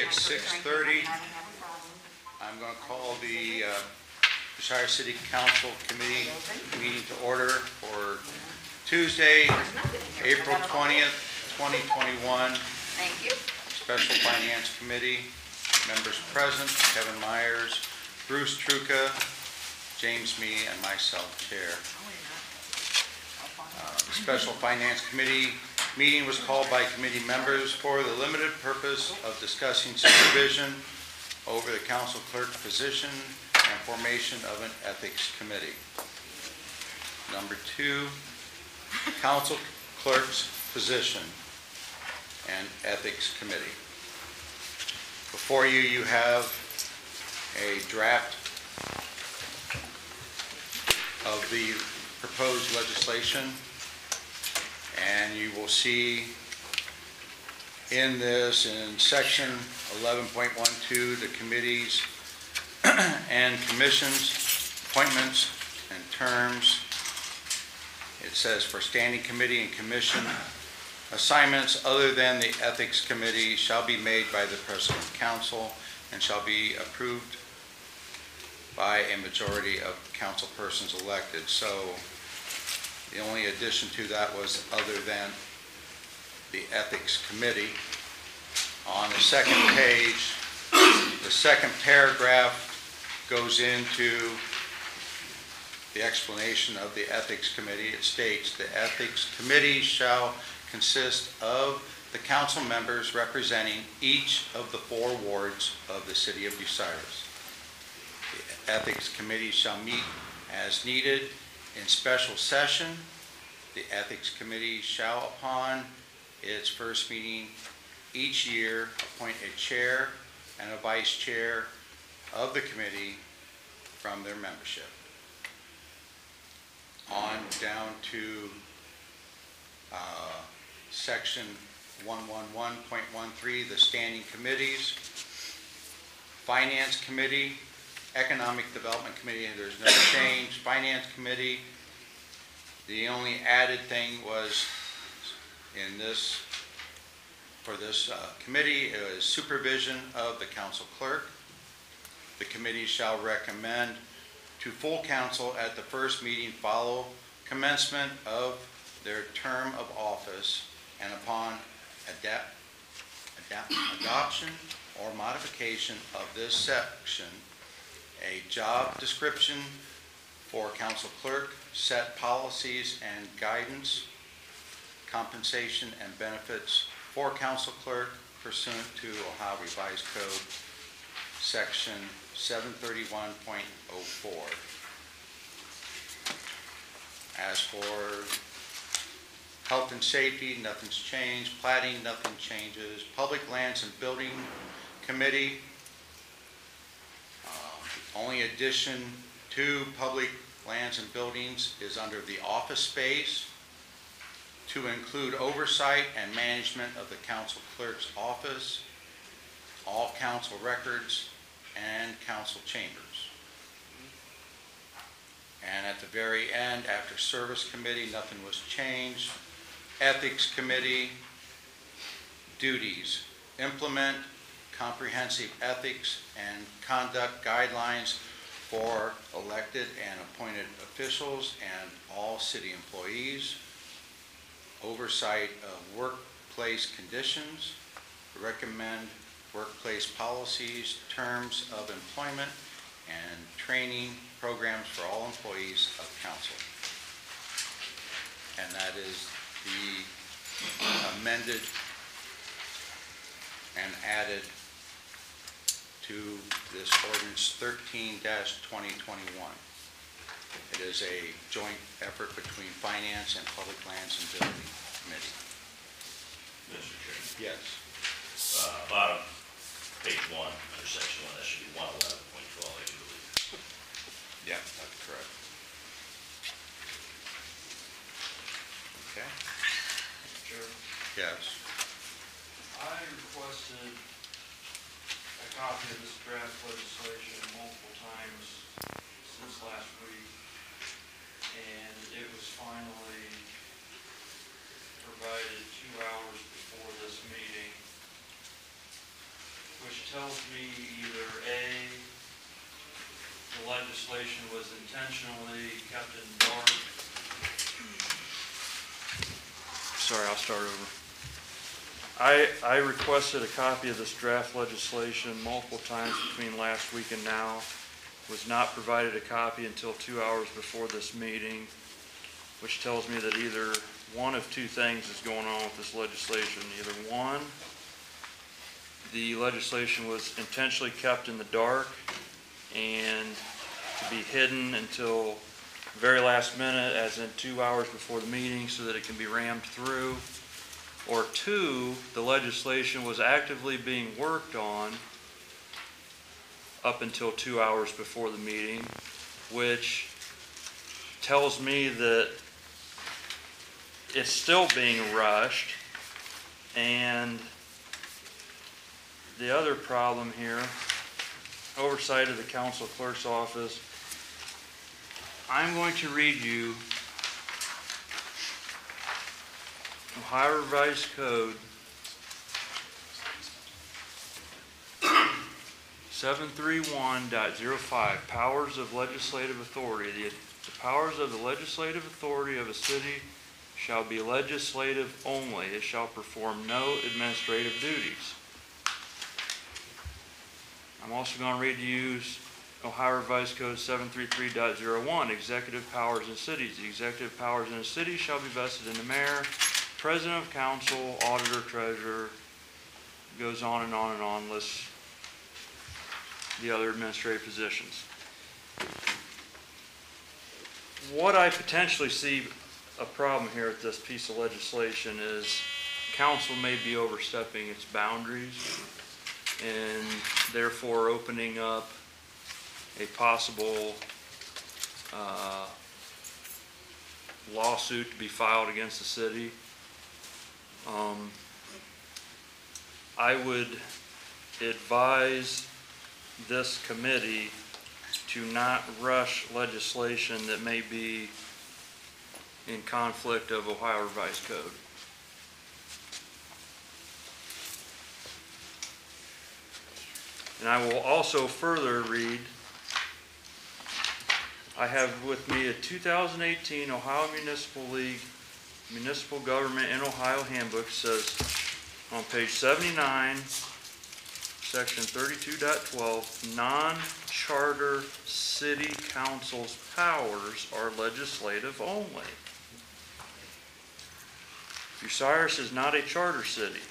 It's 6:30. I'm going to call the Bucyrus City Council Committee meeting to order for Tuesday, April 20th, 2021. Thank you. Special Finance Committee, members present, Kevin Myers, Bruce Truca, James Mee, and myself, Chair. The Special Finance Committee meeting was called by committee members for the limited purpose of discussing supervision over the council clerk position and formation of an ethics committee. Number 2, council clerk's position and ethics committee. Before you, you have a draft of the proposed legislation, and you will see in this, in section 11.12, the committees and commissions, appointments and terms. It says for standing committee and commission assignments other than the ethics committee shall be made by the president of council and shall be approved by a majority of council persons elected. So the only addition to that was other than the ethics committee. On the second page, the second paragraph goes into the explanation of the ethics committee. It states the ethics committee shall consist of the council members representing each of the 4 wards of the city of Bucyrus. The ethics committee shall meet as needed in special session. The ethics committee shall, upon its first meeting each year, appoint a chair and a vice chair of the committee from their membership. On down to section 111.13, the standing committees. Finance committee, economic development committee, and there's no change. Finance committee, the only added thing was in this, for this committee, is supervision of the council clerk. The committee shall recommend to full council at the first meeting follow commencement of their term of office and upon adoption or modification of this section, a job description for council clerk, set policies and guidance, compensation and benefits for council clerk pursuant to Ohio Revised Code, section 731.04. As for health and safety, nothing's changed. Plating, nothing changes. Public Lands and Building Committee, the only addition to Public Lands and Buildings is under the office space to include oversight and management of the council clerk's office, all council records, and council chambers. And at the very end, after service committee, nothing was changed. Ethics committee, duties, implement comprehensive ethics and conduct guidelines for elected and appointed officials and all city employees, oversight of workplace conditions, recommend workplace policies, terms of employment, and training programs for all employees of council. And that is the amended and added to this ordinance 13-2021. It is a joint effort between Finance and Public Lands and Building Committee. Mr. Chairman. Yes. Bottom, page 1, under section 1, that should be 111.12, I do believe. Yeah, that's correct. Okay. Chair, Yes. I requested a copy of this draft legislation multiple times since last week, and it was finally provided 2 hours before this meeting, which Sorry, I'll start over. I requested a copy of this draft legislation multiple times between last week and now. Was not provided a copy until 2 hours before this meeting, which tells me that either one of two things is going on with this legislation. Either one, the legislation was intentionally kept in the dark and to be hidden until very last minute, as in 2 hours before the meeting, so that it can be rammed through. Or two, the legislation was actively being worked on up until 2 hours before the meeting, which tells me that it's still being rushed. And the other problem here, oversight of the council clerk's office, I'm going to read you Ohio Revised Code 731.05, powers of legislative authority. The powers of the legislative authority of a city shall be legislative only. It shall perform no administrative duties. I'm also going to read you Ohio Revised Code 733.01, executive powers in cities. The executive powers in a city shall be vested in the mayor, president of council, auditor, treasurer, goes on and on and on, lists the other administrative positions. What I potentially see a problem here with this piece of legislation is council may be overstepping its boundaries and therefore opening up a possible lawsuit to be filed against the city. I would advise this committee to not rush legislation that may be in conflict of Ohio Revised Code. And I will also further read, I have with me a 2018 Ohio Municipal League Municipal Government in Ohio Handbook. Says on page 79, section 32.12, non-charter city council's powers are legislative only. Bucyrus is not a charter city.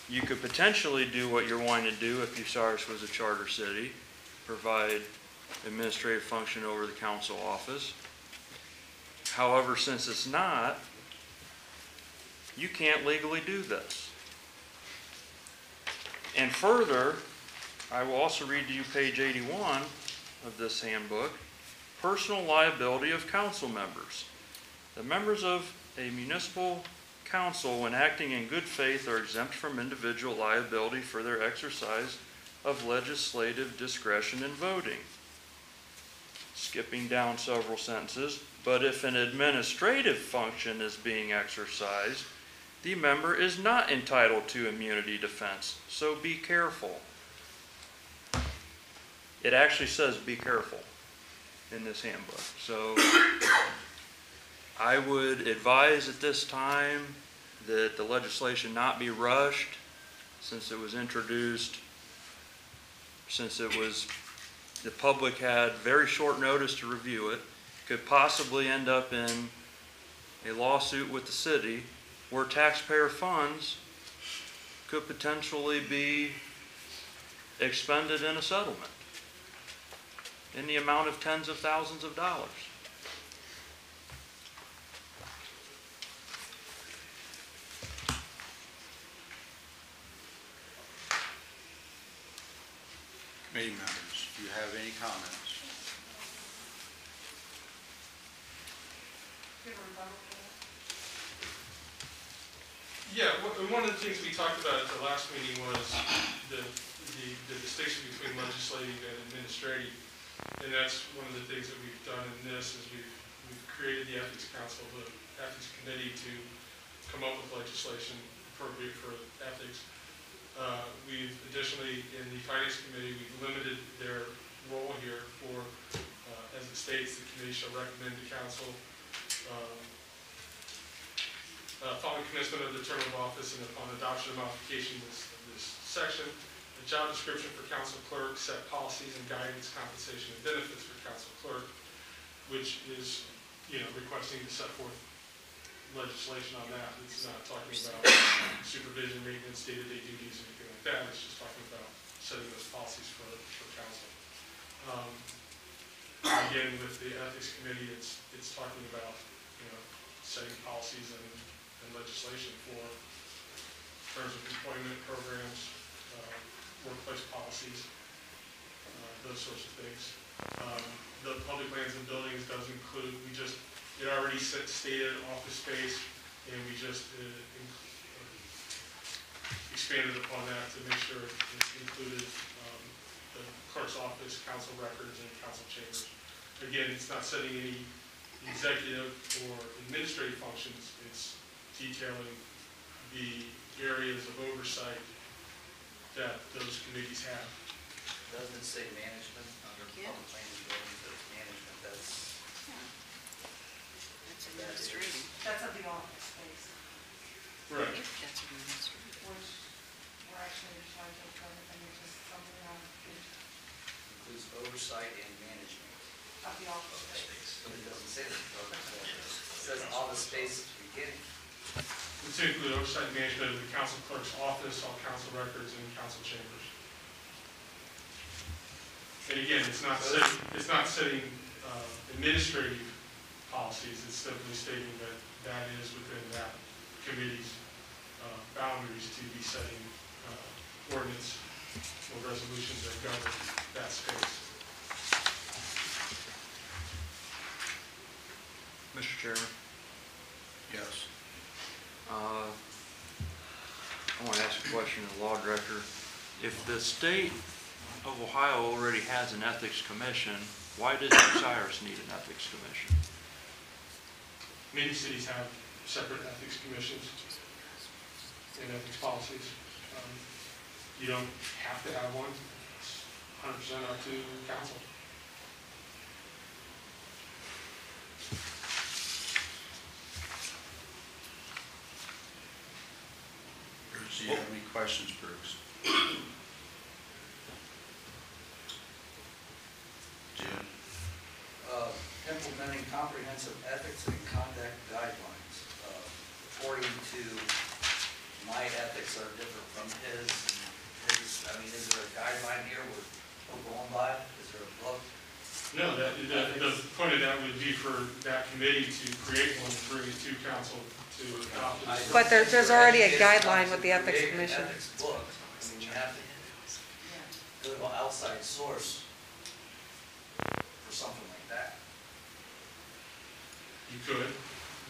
You could potentially do what you're wanting to do if Bucyrus was a charter city, provide administrative function over the council office. However, since it's not, you can't legally do this. And further, I will also read to you page 81 of this handbook, personal liability of council members. The members of a municipal council, when acting in good faith, are exempt from individual liability for their exercise of legislative discretion in voting. Skipping down several sentences, but if an administrative function is being exercised, the member is not entitled to immunity defense, so be careful. It actually says be careful in this handbook. So I would advise at this time that the legislation not be rushed, since it was introduced, the public had very short notice to review it, could possibly end up in a lawsuit with the city where taxpayer funds could potentially be expended in a settlement in the amount of tens of thousands of dollars. Committee members, do you have any comments? Yeah, one of the things we talked about at the last meeting was the distinction between legislative and administrative. And that's one of the things that we've done in this is we've created the Ethics Council, the Ethics Committee, to come up with legislation appropriate for ethics. We've additionally, in the Finance Committee, we've limited their role here for, as it states, the committee shall recommend to council Following commencement of the term of office and upon adoption of modification of this section, a job description for council clerk, set policies and guidance, compensation and benefits for council clerk, which is, requesting to set forth legislation on that. It's not talking about supervision, maintenance, day-to-day duties, anything like that. It's just talking about setting those policies for council. Again, with the ethics committee, it's talking about, setting policies and legislation for terms of employment programs, workplace policies, those sorts of things. The public lands and buildings does include, it already stated office space, and we just expanded upon that to make sure it included the clerk's office, council records, and council chambers. Again, it's not setting any executive or administrative functions, it's detailing the areas of oversight that those committees have. Doesn't it say management under public lands and buildings, that's management, that's administrative. That's of the office space, Right. That's administrative. which we're actually trying to cover, and it's just something on includes oversight and management of the of office space. space. But it doesn't say that. It says all the space at the beginning. It's to include oversight and management of the council clerk's office, all council records, and council chambers. And again, it's not setting administrative policies, it's simply stating that that is within that committee's boundaries to be setting ordinance or resolutions that govern that space. Mr. Chairman, Yes. I want to ask a question of the law director. If the state of Ohio already has an ethics commission, why does Bucyrus need an ethics commission? Many cities have separate ethics commissions and ethics policies. You don't have to have one. It's 100% up to council. Do you have any questions, Bruce? Jim? Implementing comprehensive ethics and conduct guidelines. According to my ethics are different from his. Is there a guideline here we're going by? Is there a book? No, the point of that would be for that committee to create one and bring it to council to adopt it. But there's already a guideline with the Ethics Commission. Ethics book. You have to go to an outside source for something like that. You could,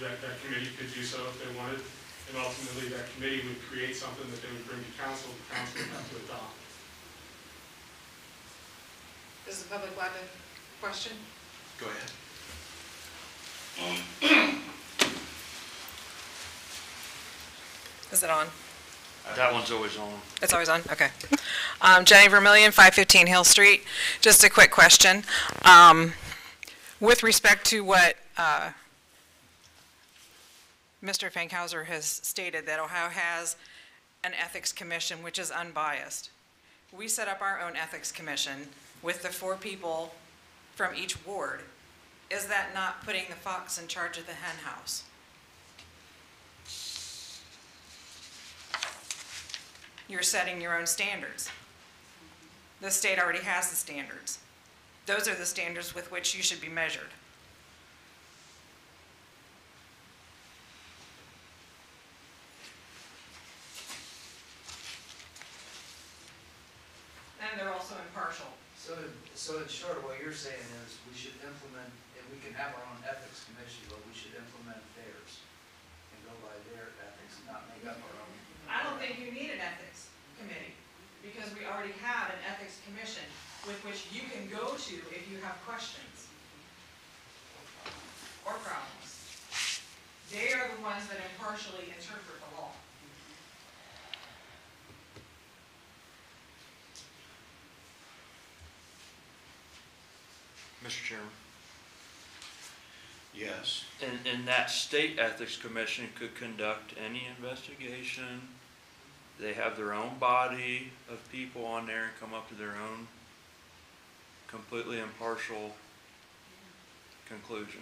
that committee could do so if they wanted, and ultimately that committee would create something that they would bring to council, the council would have to adopt. Does the public have a question? Go ahead. Is it on? That one's always on. It's always on? Okay. Jenny Vermillion, 515 Hill Street. Just a quick question. With respect to what Mr. Fankhauser has stated, that Ohio has an ethics commission which is unbiased. We set up our own ethics commission with the 4 people from each ward. Is that not putting the fox in charge of the hen house? You're setting your own standards. The state already has the standards. Those are the standards with which you should be measured. And they're also impartial. So in short, what you're saying is we should implement, and we can have our own ethics commission, but we should implement theirs and go by their ethics, not make up our own. I don't think you need an ethics committee, because we already have an ethics commission with which you can go to if you have questions or problems. They are the ones that impartially interpret the law. Mr. Chairman. Yes. And that state ethics commission could conduct any investigation. They have their own body of people on there and come up to their own completely impartial conclusion.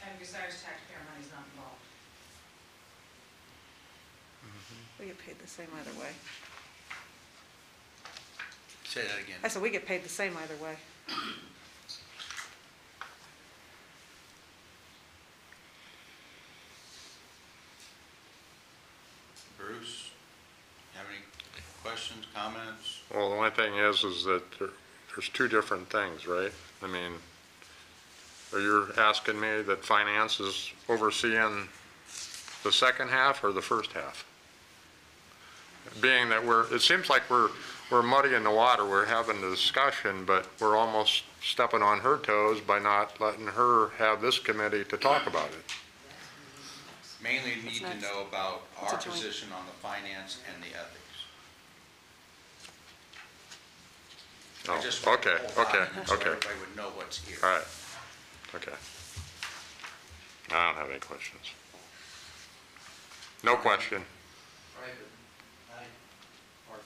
And besides, taxpayer money's not involved. We get paid the same either way. Say that again. I said, we get paid the same either way. Bruce, have any questions, comments? Well, the only thing is that there's two different things, right? I mean, are you asking me that finance is overseeing the second half or the first half? Being that it seems like we're muddying the water, we're having a discussion, but we're almost stepping on her toes by not letting her have this committee to talk about it. Mainly need to next? know about What's our a joint? position on the finance and the ethics. I just Oh, want the okay, whole okay, document so okay. everybody would know what's here. All right, okay. I don't have any questions. No question. Right, but I, pardon.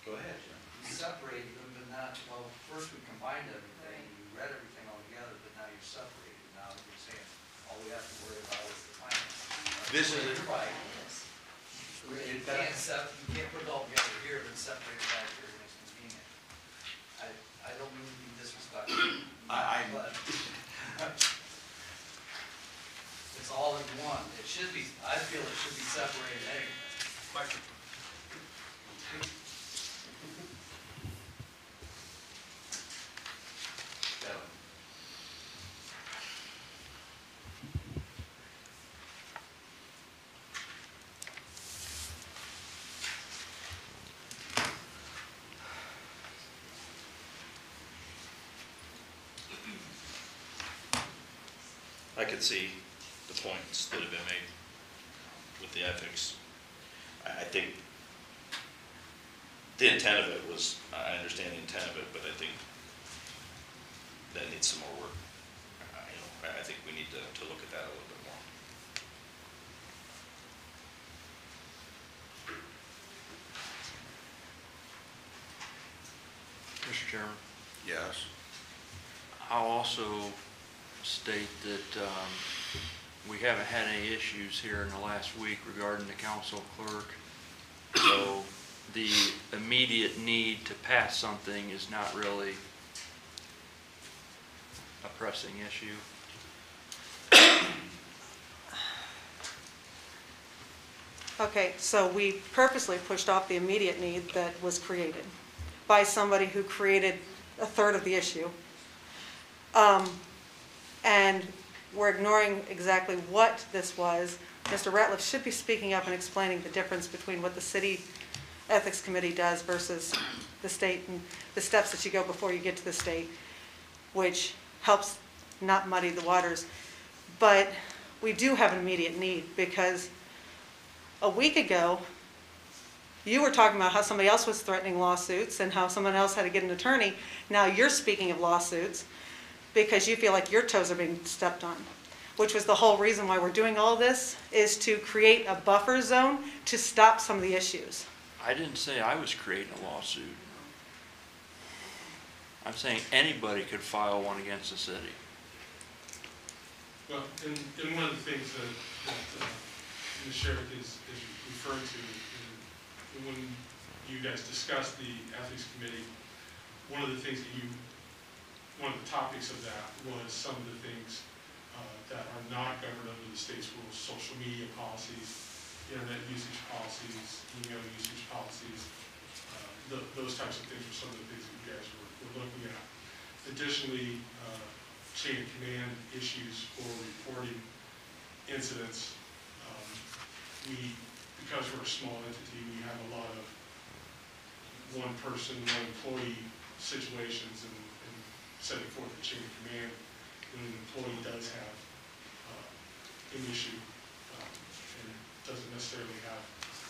Go ahead, Jim. You separated them, but not, well, first we combined everything, you read everything all together, but now you're separated. Now you're saying, all we have to worry about is the finance. This is You're right. You It can't put it all together here, then separate it back here when it's convenient. I don't mean to be disrespectful, but it's all in one. It should be, I feel it should be separated anyway. Kevin. I could see the points that have been made with the ethics. I think the intent of it was, I understand the intent of it, but I think that needs some more work. I think we need to look at that a little bit more. Mr. Chairman, Yes. I'll also state that we haven't had any issues here in the last week regarding the council clerk. So the immediate need to pass something is not really a pressing issue. Okay, so we purposely pushed off the immediate need that was created by somebody who created a third of the issue. And we're ignoring exactly what this was. Mr. Ratliff should be speaking up and explaining the difference between what the city ethics committee does versus the state and the steps that you go before you get to the state, which helps not muddy the waters. But we do have an immediate need because a week ago, you were talking about how somebody else was threatening lawsuits and how someone else had to get an attorney. Now you're speaking of lawsuits because you feel like your toes are being stepped on, which was the whole reason why we're doing all this, is to create a buffer zone to stop some of the issues. I didn't say I was creating a lawsuit. I'm saying anybody could file one against the city. Well, and one of the things that the sheriff is referring to, when you guys discussed the ethics committee, one of the topics of that was some of the things that are not governed under the state's rules: social media policies, internet usage policies, email usage policies. Those types of things are some of the things that you guys were looking at. Additionally, chain of command issues for reporting incidents. Because we're a small entity, we have a lot of one person, one employee situations and setting forth the chain of command when an employee does have an issue and doesn't necessarily have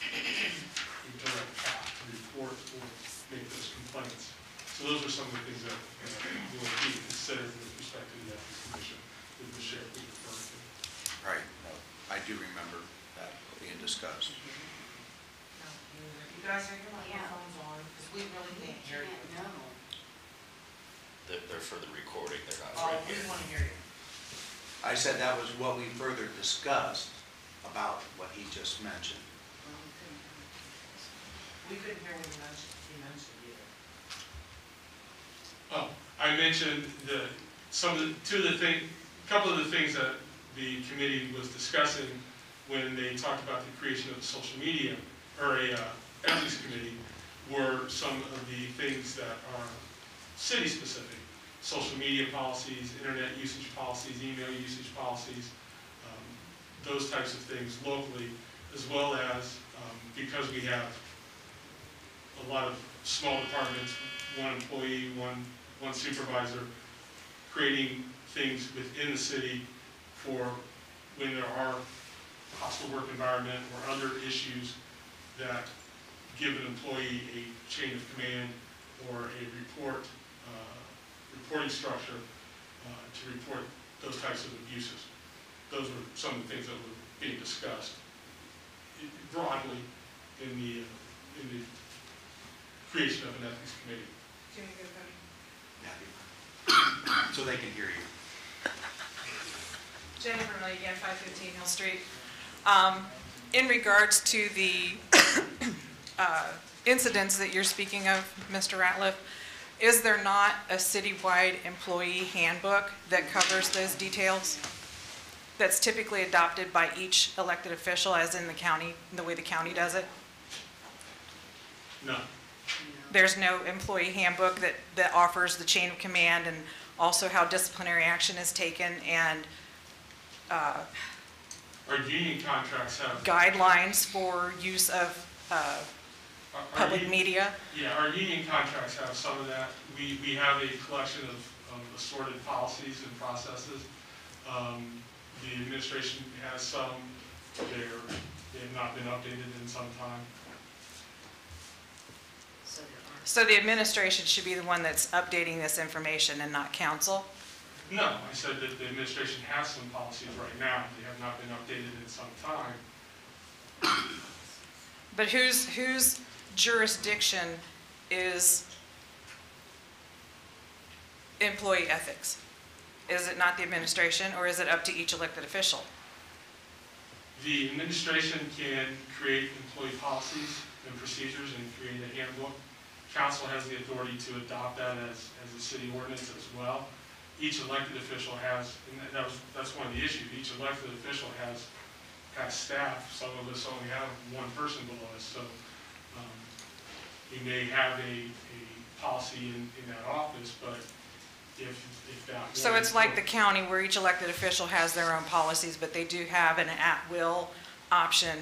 a direct path to report or make those complaints. So those are some of the things that will be considered with respect to the Ethics Commission that the sheriff was referring to. Right, no, I do remember that being discussed. You guys have your microphones on, because we really can't hear you. They're for the recording, they're not Oh, right we here. want to hear you. I said that was what we further discussed about what he just mentioned. We couldn't hear what you mentioned either. Oh, I mentioned a couple of the things that the committee was discussing when they talked about the creation of the social media, or a ethics committee, were some of the things that are city-specific. Social media policies, internet usage policies, email usage policies, those types of things locally, as well as, because we have a lot of small departments, one employee, one supervisor, creating things within the city for when there are hostile work environment or other issues that give an employee a chain of command or a reporting structure to report those types of abuses. Those were some of the things that were being discussed broadly in the creation of an ethics committee. Do you want to go, Cody? So they can hear you. Jennifer Miller, again, 515 Hill Street. In regards to the incidents that you're speaking of, Mr. Ratliff, is there not a citywide employee handbook that covers those details? That's typically adopted by each elected official, as in the county, the way the county does it? No. There's no employee handbook that offers the chain of command and also how disciplinary action is taken and Our union contracts have. guidelines for use of our public union- media? Yeah, our union contracts have some of that. We have a collection of assorted policies and processes. The administration has some. They have not been updated in some time. So the administration should be the one that's updating this information and not council? No, I said that the administration has some policies right now. They have not been updated in some time. But whose jurisdiction is employee ethics? Is it not the administration, or is it up to each elected official? The administration can create employee policies and procedures and create a handbook. Council has the authority to adopt that as a city ordinance as well. Each elected official has, and that's one of the issues, each elected official has staff. Some of us only have one person below us, so we may have a policy in that office, but if that. So it's like the county where each elected official has their own policies, but they do have an at-will option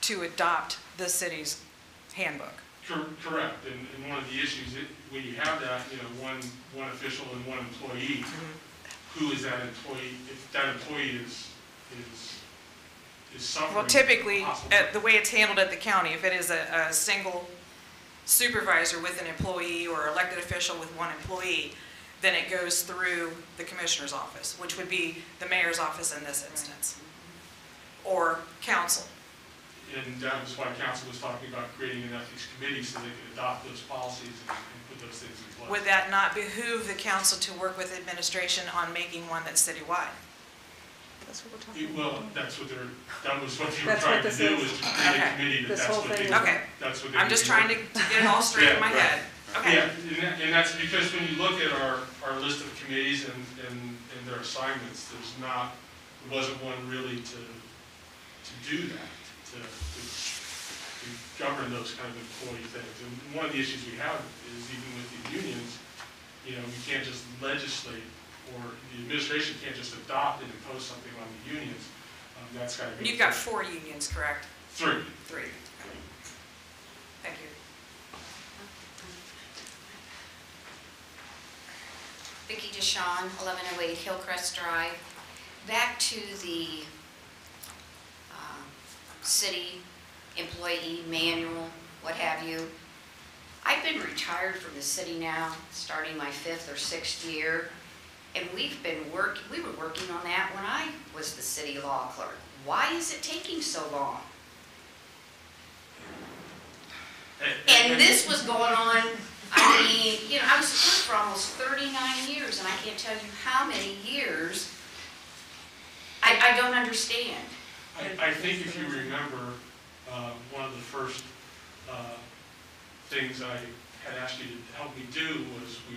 to adopt the city's handbook. Correct, and one of the issues, when you have that, one official and one employee, who is that employee? If that employee is suffering. Well, typically, possible- the way it's handled at the county, if it is a single supervisor with an employee or elected official with one employee, then it goes through the commissioner's office, which would be the mayor's office in this instance, or council. And that was why council was talking about creating an ethics committee so they could adopt those policies and put those things in place. Would that not behoove the council to work with administration on making one that's citywide? That's what we're talking Well, about. that was what they were That's trying what to this do, is. was to create a Okay. committee This that's whole what they. thing. Okay. That's what they. I'm just trying to get it all straight in my Yeah, head. Okay. Yeah, and that's because when you look at our list of committees and their assignments, there wasn't one really to do that, to govern those kind of employee things. And one of the issues we have is even with the unions, we can't just legislate, or the administration can't just adopt and impose something on the unions. That's got to be. You've got 4 unions, correct? 3. 3. Thank you. Vicki DeShawn, 1108 Hillcrest Drive. Back to the city employee manual, what have you. I've been retired from the city now, starting my 5th or 6th year, and we were working on that when I was the city law clerk. Why is it taking so long? And this was going on, I mean, you know, I was clerk for almost 39 years, and I can't tell you how many years. I don't understand. I think if you remember, one of the first things I had asked you to help me do was we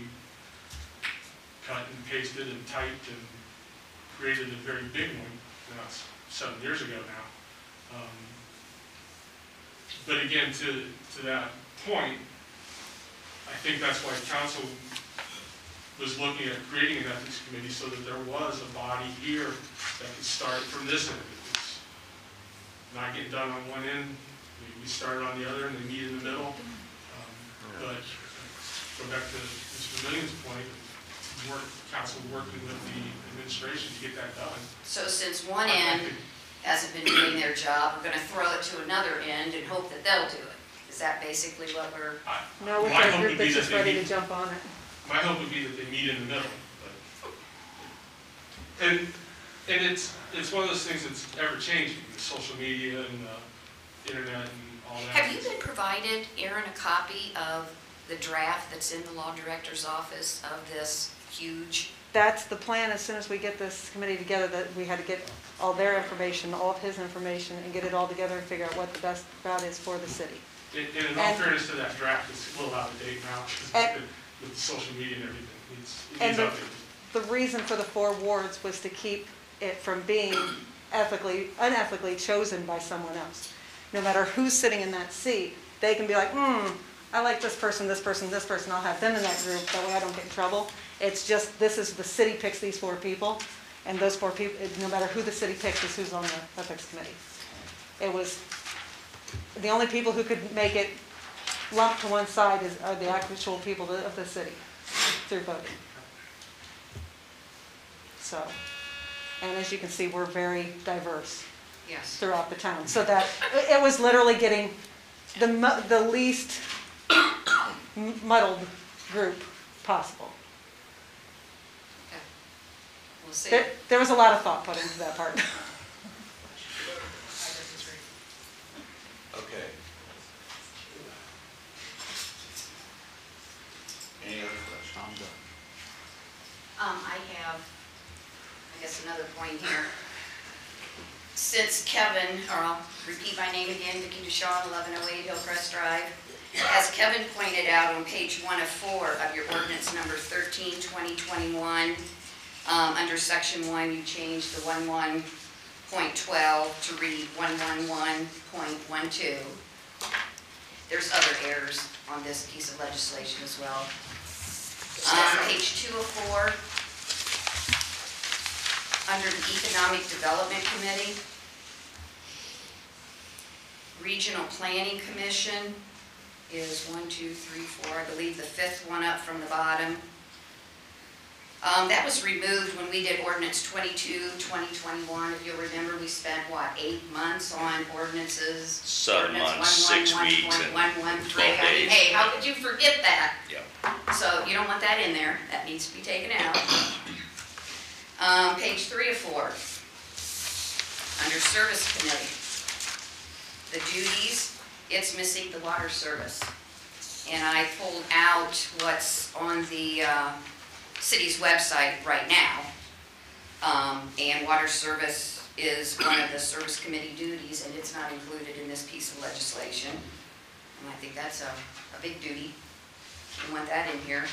cut and pasted and typed and created a very big one. Now, it's 7 years ago now. But again, to that point, I think that's why council was looking at creating an ethics committee, so that there was a body here that could start from this end. If it's not getting done on one end, we start on the other and they meet in the middle. But go back to Mr. Million's point, council working with the administration to get that done. So since one end hasn't been doing their job, we're going to throw it to another end and hope that they'll do it. Is that basically what we're... No, we've got a group that's just ready to jump on it. My hope would be that they meet in the middle. But, and it's one of those things that's ever changing, the social media and the internet and all that. Have you been provided, Aaron, a copy of the draft that's in the law director's office of this huge... That's the plan. As soon as we get this committee together, that we had to get all their information, all of his information, and get it all together and figure out what the best route is for the city. And in all fairness to that draft, it's a little out of date now, because with social media and everything, it needs updating. The reason for the 4 wards was to keep it from being unethically chosen by someone else. No matter who's sitting in that seat, they can be like, I like this person, this person, this person, I'll have them in that group, that way I don't get in trouble. It's just, this is, the city picks these 4 people, and those 4 people, no matter who the city picks, is who's on the ethics committee. It was, the only people who could make it lump to one side are the actual people of the city, through voting. So, and as you can see, we're very diverse. Yes. Throughout the town, so that it was literally getting the least muddled group possible. Okay. We'll see. There was a lot of thought put into that part. Okay. Any other questions? I'm done. I have, I guess, another point here. Since Kevin, or I'll repeat my name again, Vicki DeShawn, 1108 Hillcrest Drive. As Kevin pointed out on page 1 of 4 of your ordinance number 13, 2021, under section 1, you changed the 11.12 to read 111.12. There's other errors on this piece of legislation as well. Page 2 of 4. Under the Economic Development Committee, Regional Planning Commission is 1, 2, 3, 4, I believe the 5th one up from the bottom. That was removed when we did ordinance 22, 2021. If you'll remember, we spent, what, 8 months on ordinances? 7 months, 6 weeks, and 12 days. Hey, how could you forget that? Yeah. So you don't want that in there. That needs to be taken out. Page 3 of 4, under Service Committee, the duties, it's missing the water service. And I pulled out what's on the city's website right now. And water service is one of the Service Committee duties, and it's not included in this piece of legislation. And I think that's a big duty. We want that in here.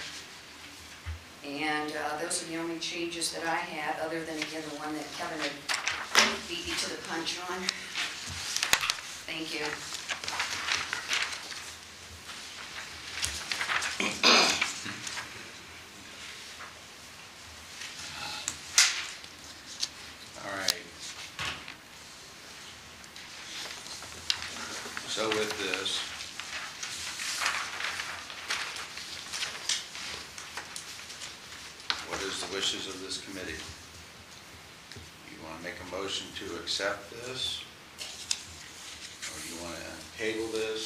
And those are the only changes that I had, other than, again, the one that Kevin had beat me to the punch on. Thank you. All right. So with this, what is the wishes of this committee? You want to make a motion to accept this? Or you want to table this?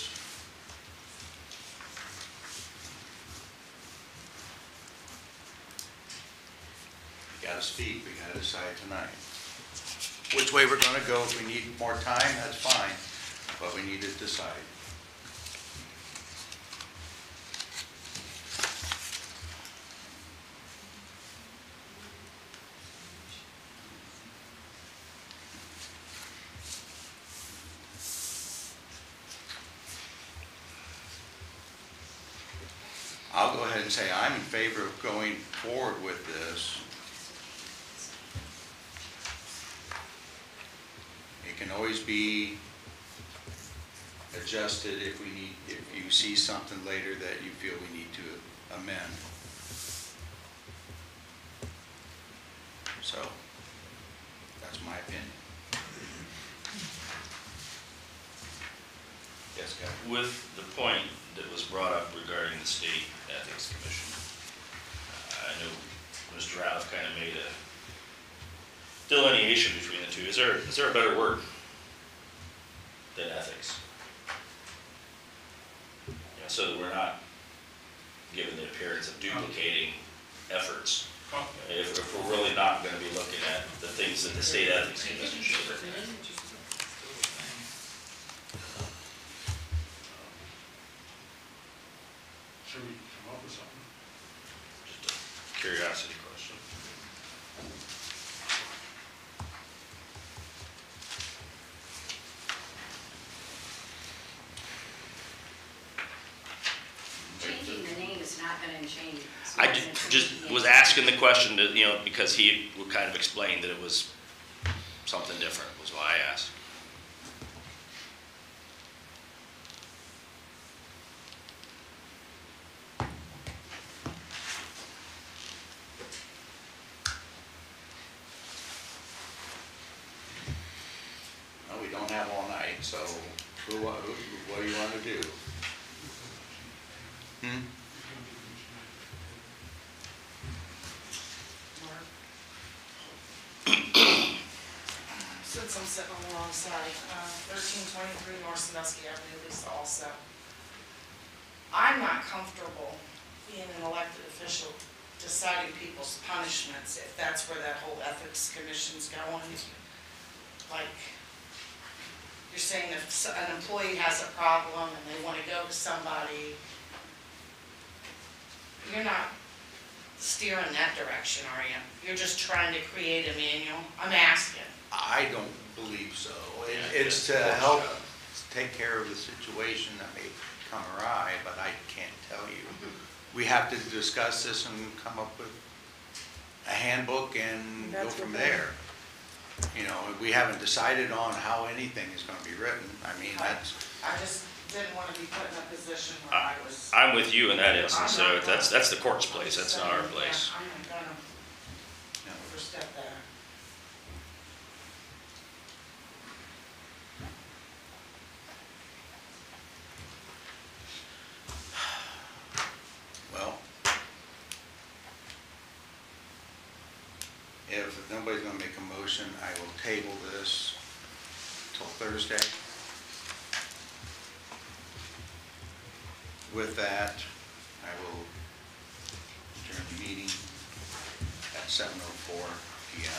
gotta speak, we gotta decide tonight. Which way we're gonna go, if we need more time, that's fine, but we need to decide. I'll go ahead and say I'm in favor of going forward with this. It can always be adjusted if you see something later that you feel we need to amend. So, that's my opinion. Yes, Kevin? With the point that was brought up regarding the State Ethics Commission, I know Mr. Ratliff kind of made a delineation between the two. Is there a better word than ethics? So that we're not given the appearance of duplicating efforts. If we're really not going to be looking at the things that the State Ethics Commission should look at. Should we come up with something? Just a curiosity question. Changing the name is not going to change. I just was asking the question that, because he kind of explained that it was something different, was why I asked. No, we don't have all night, so what do you want to do? Since I'm sitting on the wrong side, 1323 North Sandusky Avenue, Lisa also. I'm not comfortable being an elected official deciding people's punishments if that's where that whole ethics commission's going. Like, you're saying if an employee has a problem and they want to go to somebody, you're not steering that direction, are you? You're just trying to create a manual? I'm asking. I don't believe so. Yeah, It's to yeah. help take care of the situation that may come awry, but I can't tell you. We have to discuss this and come up with a handbook and go That's from what there. We haven't decided on how anything is going to be written. I mean, that's, I just didn't want to be put in a position where I was. I'm with you in that instance, so that's the court's place, that's not our place. I'm not gonna overstep that. well, if nobody's going to make a motion, I will table this till Thursday. With that, I will adjourn the meeting at 7:04 p.m.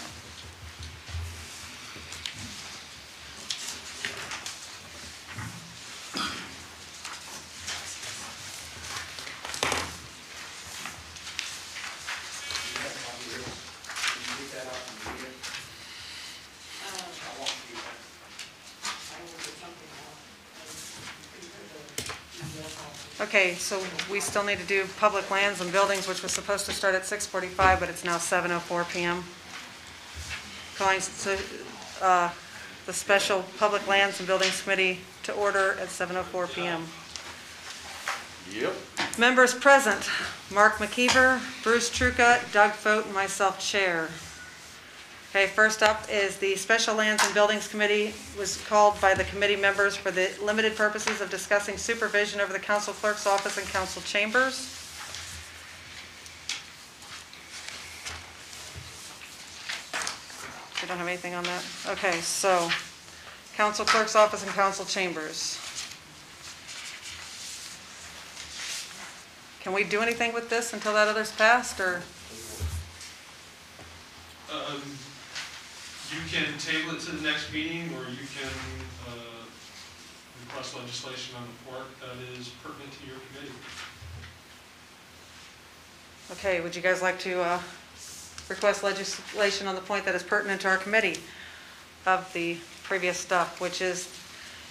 Okay, so we still need to do public lands and buildings, which was supposed to start at 6:45, but it's now 7:04 p.m. Calling the special Public Lands and Buildings Committee to order at 7:04 p.m. Yep. Members present, Mark McKeever, Bruce Truca, Doug Fote, and myself, Chair. Okay, first up is the Special Lands and Buildings Committee was called by the committee members for the limited purposes of discussing supervision over the Council Clerk's office and council chambers. We don't have anything on that? Okay, so Council Clerk's office and council chambers. Can we do anything with this until that other's passed, or? You can table it to the next meeting, or you can request legislation on the part that is pertinent to your committee. Okay, would you guys like to request legislation on the point that is pertinent to our committee of the previous stuff, which is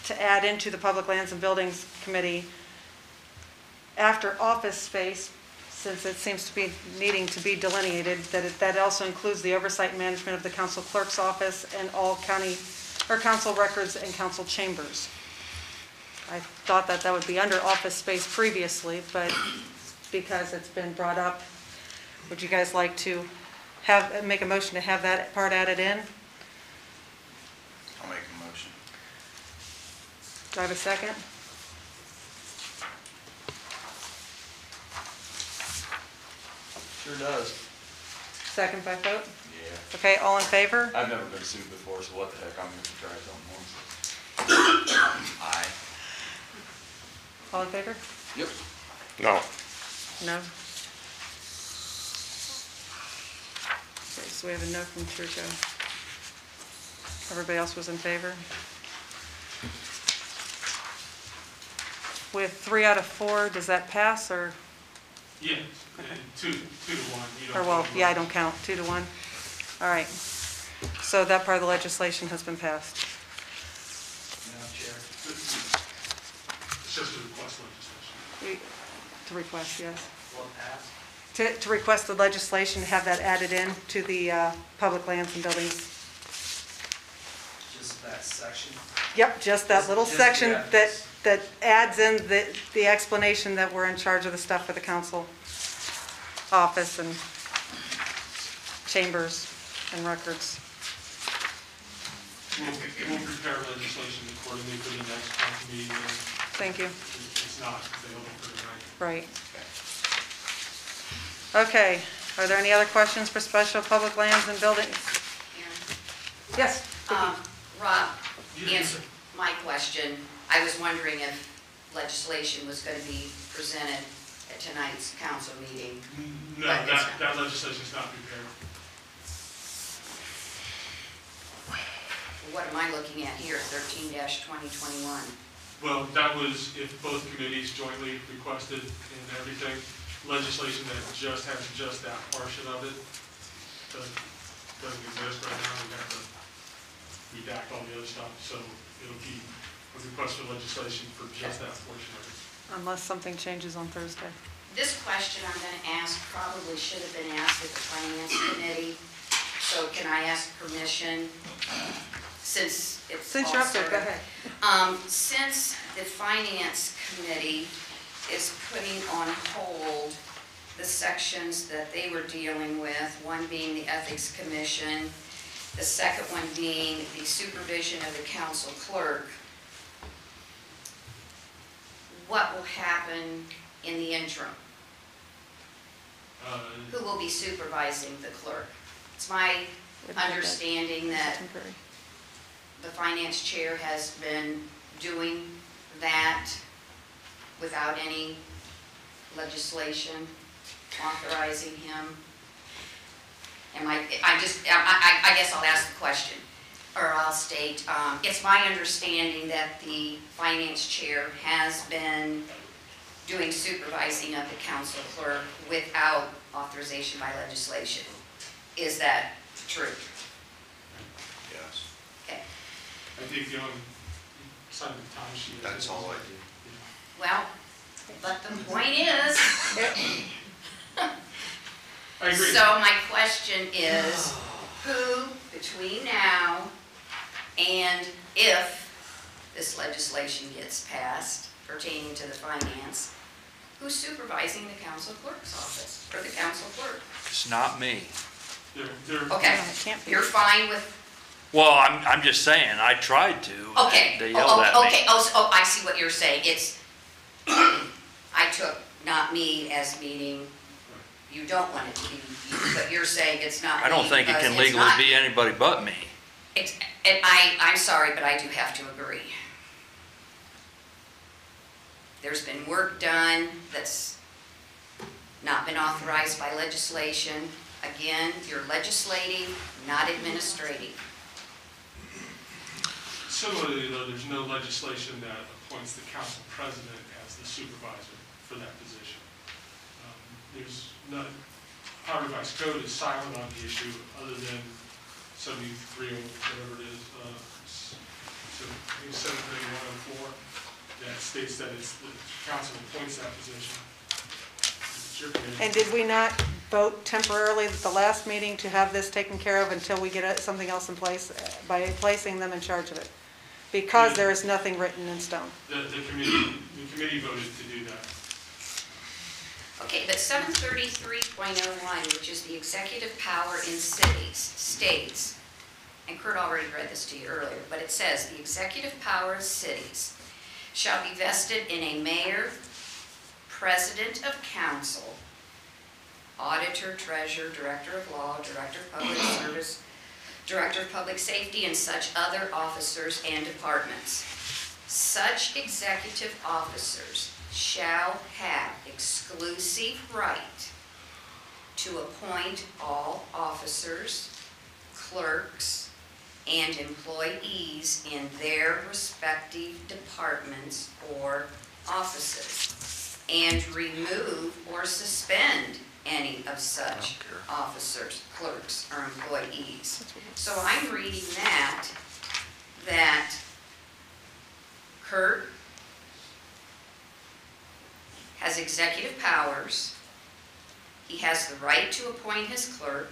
to add into the Public Lands and Buildings Committee after office space, since it seems to be needing to be delineated, that also includes the oversight and management of the council clerk's office and all county, or council records and council chambers. I thought that would be under office space previously, but because it's been brought up, would you guys like to make a motion to have that part added in? I'll make a motion. Do I have a second? Sure does. Second by vote? Yeah. Okay, all in favor? I've never been sued before, so what the heck, I'm gonna try something once. Aye. All in favor? Yep. No. No? Okay, so we have a no from Truco. Everybody else was in favor? With 3 out of 4, does that pass, or, Yeah, Okay. 2 to 1. You don't or well, vote. yeah, I don't count, 2 to 1? All right. So that part of the legislation has been passed. Madam Chair. It's just a request legislation. To request, yes. Will it pass? To request the legislation, to have that added in to the Public Lands and Buildings. Just that section? Yep, just that little Just the section ethics. that adds in the explanation that we're in charge of the stuff for the council office and chambers and records. We'll prepare legislation accordingly for the next council meeting, and Thank you. it's not available for tonight. Right. Okay, are there any other questions for Special Public Lands and Buildings? Yes, Vicki. Rob, Yeah. answer my question. I was wondering if legislation was going to be presented at tonight's council meeting. No, But it's that legislation's not prepared. What am I looking at here, 13-2021? Well, that was if both committees jointly requested and everything. Legislation that just has just that portion of it doesn't exist right now. We have to redact all the other stuff, so it'll be a request for legislation for just that portion of it. Unless something changes on Thursday. This question I'm going to ask probably should have been asked at the Finance Committee. So can I ask permission, since it's Since all you're up there, sort go of- ahead. Since the Finance Committee is putting on hold the sections that they were dealing with, one being the Ethics Commission, the second one being the supervision of the council clerk, what will happen in the interim? Who will be supervising the clerk? It's my understanding that Temporary. the finance chair has been doing that without any legislation authorizing him. I guess I'll ask the question, or I'll state, it's my understanding that the finance chair has been doing supervising of the council clerk without authorization by legislation. Is that true? Yes. Okay. I think the only sign of the time sheet. That's all I do. Well, but the point is, I agree. so my question is, who between now and if this legislation gets passed pertaining to the finance, who's supervising the council clerk's office, or the council clerk? It's not me. They're Okay, No, it can't be. you're fine with, Well, I'm just saying, I tried to. okay. They yelled at me. Okay, oh, I see what you're saying. It's, I took not me as meaning you don't want it to be you, but you're saying it's not me I don't think it because can it's legally not- be anybody but me. I'm sorry, but I do have to agree. There's been work done that's not been authorized by legislation. Again, you're legislating, not administrating. Similarly, though, there's no legislation that appoints the council president as the supervisor for that position. There's none, Ohio Revised Code is silent on the issue, other than 73, or whatever it is, so I think 73104, that states that it's the council appoints that position. It's your committee. And did we not vote temporarily at the last meeting to have this taken care of until we get something else in place by placing them in charge of it? Because there is nothing written in stone. The committee voted to do that. Okay, but 733.01, which is the executive power in cities, states, and Kurt already read this to you earlier, but it says, the executive power of cities shall be vested in a mayor, president of council, auditor, treasurer, director of law, director of public service, director of public safety, and such other officers and departments. Such executive officers shall have exclusive right to appoint all officers, clerks, and employees in their respective departments or offices, and remove or suspend any of such officers, clerks, or employees. So I'm reading that Kurt has executive powers. He has the right to appoint his clerk.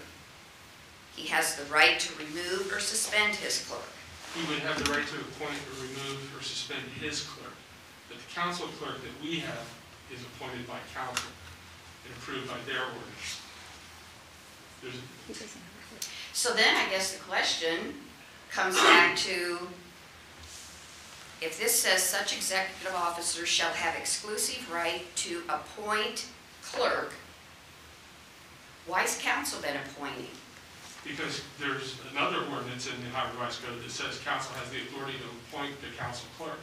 He has the right to remove or suspend his clerk. He would have the right to appoint or remove or suspend his clerk. But the council clerk that we have is appointed by council and approved by their ordinance. So then I guess the question comes back to, if this says such executive officers shall have exclusive right to appoint clerk, why has council been appointing? Because there's another ordinance in the Ohio Revised Code that says council has the authority to appoint the council clerk.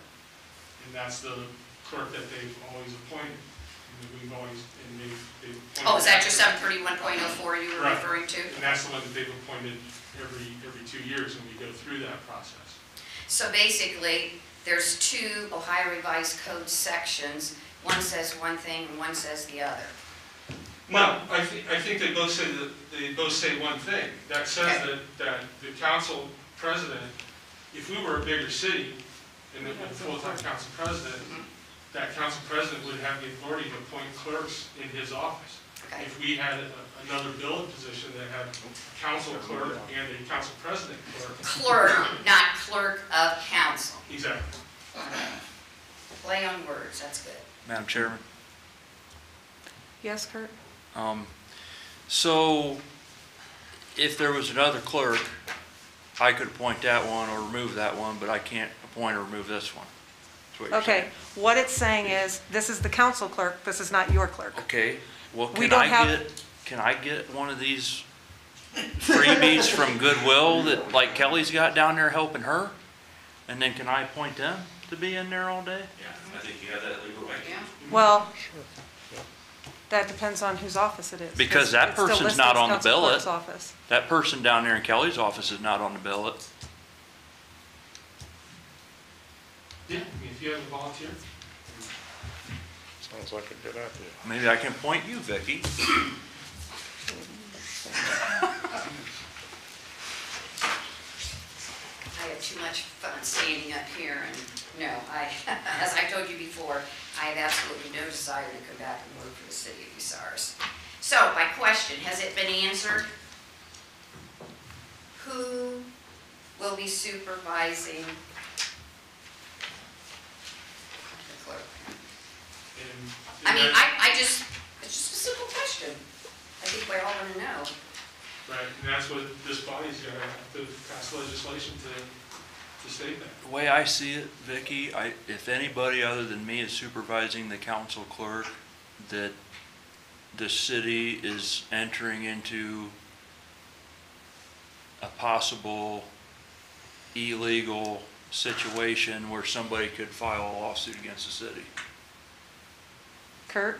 And that's the clerk that they've always appointed. And we've always, and they've appointed. Oh, is that your 731.04 you were Right. referring to? And that's the one that they've appointed every 2 years, and we go through that process. So basically, there's two Ohio Revised Code sections. One says one thing and one says the other. No, I think they both say one thing. That says Okay. that the council president, if we were a bigger city and a full-time council president, that council president would have the authority to appoint clerks in his office. Okay. If we had another billing position that had a council clerk and a council president clerk. Clerk, not clerk of council. Exactly. Play on words, that's good. Madam Chairman. Yes, Kurt? So if there was another clerk, I could appoint that one or remove that one, but I can't appoint or remove this one. That's what you're Okay, saying. what it's saying is, this is the council clerk, this is not your clerk. Okay, well, We can don't I have- get one of these freebies from Goodwill that like Kelly's got down there helping her? And then can I appoint them to be in there all day? Yeah, I think you have that legal right. Yeah. Well, that depends on whose office it is. Because that it's still person's listed not as on the council billet. clerk's office. That person down there in Kelly's office is not on the billet. Yeah, I mean, if you have a volunteer. Sounds like a good idea. Maybe I can appoint you, Vicki. I have too much fun standing up here, and no, as I told you before, I have absolutely no desire to come back and work for the city of Bucyrus. So, my question, has it been answered? Who will be supervising the clerk? And I mean, that's- it's just a simple question. I think we all want to know. Right, and that's what this body's got to have to pass legislation to state that. The way I see it, Vicki, if anybody other than me is supervising the council clerk, that the city is entering into a possible illegal situation where somebody could file a lawsuit against the city. Kurt,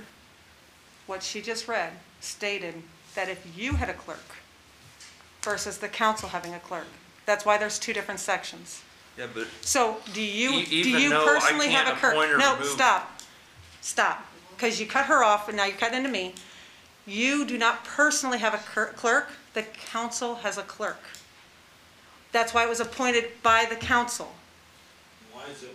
what she just read stated that if you had a clerk versus the council having a clerk. That's why there's two different sections. Yeah, but So do you even though I personally have a can't clerk? appoint or No, remove- stop, because you cut her off and now you're cutting into me. You do not personally have a clerk, the council has a clerk. That's why it was appointed by the council. Why is the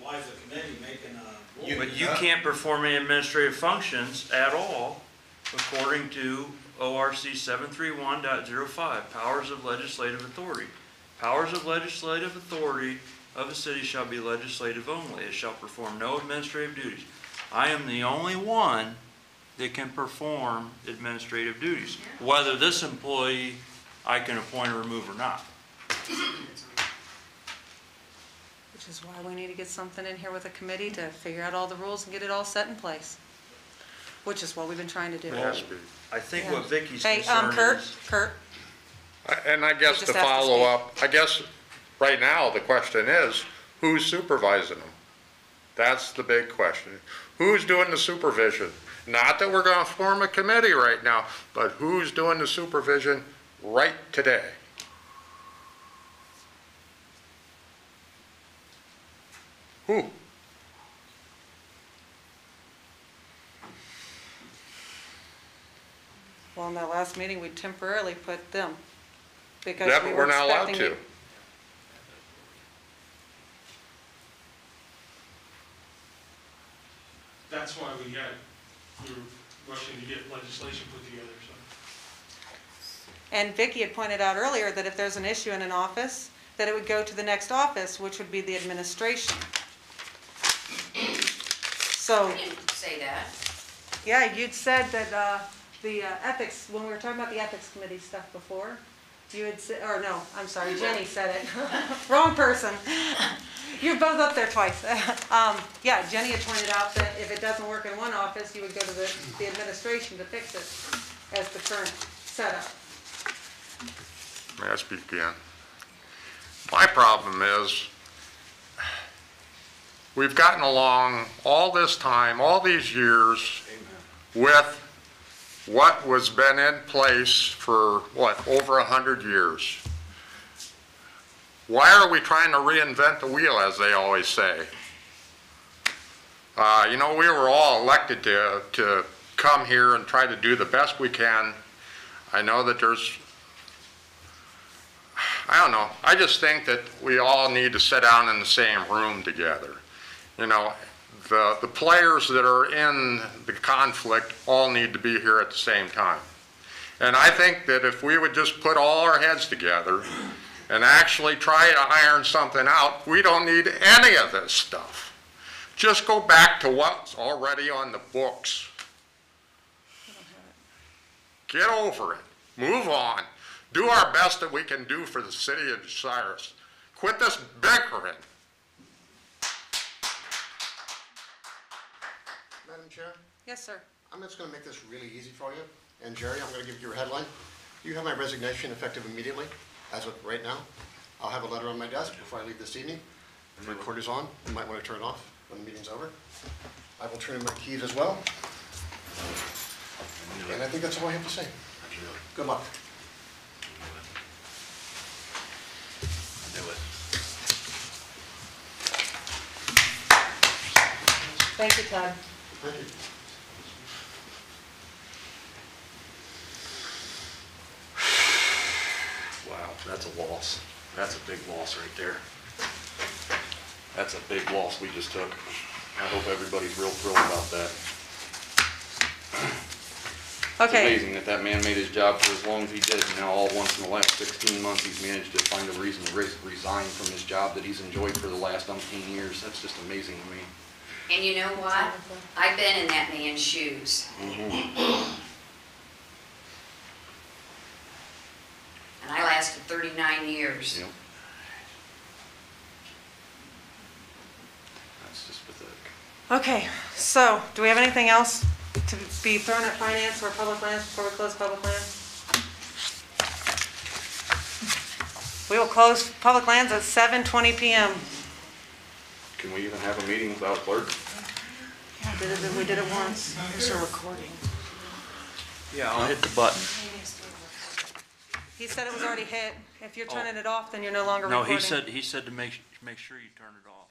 committee making a rule? but you can't perform any administrative functions at all according to ORC 731.05, powers of legislative authority. Powers of legislative authority of a city shall be legislative only. It shall perform no administrative duties. I am the only one that can perform administrative duties, whether this employee I can appoint or remove or not. Which is why we need to get something in here with a committee to figure out all the rules and get it all set in place. Which is what we've been trying to do. It has to be. I think what Vicky's Hey, concern is... Kurt, And I guess You to just have to follow speak. up, I guess right now the question is, who's supervising them? That's the big question. Who's doing the supervision? Not that we're going to form a committee right now, but who's doing the supervision right today? Who? well, in that last meeting, we temporarily put them. Because Yeah, we but were we're not allowed expecting to. you- That's why we were rushing to get legislation put together, so. And Vicki had pointed out earlier that if there's an issue in an office, that it would go to the next office, which would be the administration. So, I didn't say that. yeah, you'd said that the ethics, when we were talking about the ethics committee stuff before, you had said, or no, I'm sorry, Jenny said it. Wrong person. You're both up there twice. Yeah, Jenny had pointed out that if it doesn't work in one office, you would go to the administration to fix it as the current setup. May I speak again? My problem is, we've gotten along all this time, all these years, with what was been in place for, over 100 years. Why are we trying to reinvent the wheel, as they always say? We were all elected to come here and try to do the best we can. I know that I don't know. I just think that we all need to sit down in the same room together. The players that are in the conflict all need to be here at the same time. And I think that if we would just put all our heads together and actually try to iron something out, we don't need any of this stuff. Just go back to what's already on the books. Get over it. Move on. Do our best that we can do for the city of Bucyrus. Quit this bickering. Madam Chair, Yes, sir. I'm just going to make this really easy for you. And Jerry, I'm going to give you your headline. You have my resignation effective immediately, as of right now. I'll have a letter on my desk before I leave this evening. If the recorder's on, you might want to turn it off when the meeting's over. I will turn in my keys as well. And I think that's all I have to say. Good luck. Thank you, Todd. Thank you. Wow, that's a loss. That's a big loss right there. That's a big loss we just took. I hope everybody's real thrilled about that. It's Okay, amazing that that man made his job for as long as he did, and now all once in the last 16 months, he's managed to find a reason to resign from his job that he's enjoyed for the last umpteen years. That's just amazing to me. And you know what? I've been in that man's shoes. And I lasted 39 years. Yep. That's just pathetic. okay, so, do we have anything else to be thrown at finance or public lands before we close public lands? We will close public lands at 7:20 PM. Can we even have a meeting without a clerk? We did it once. There's a recording. Yeah, I'll hit the button. He said it was already hit. If you're turning it off, then you're no longer No, recording. he said to make sure you turn it off.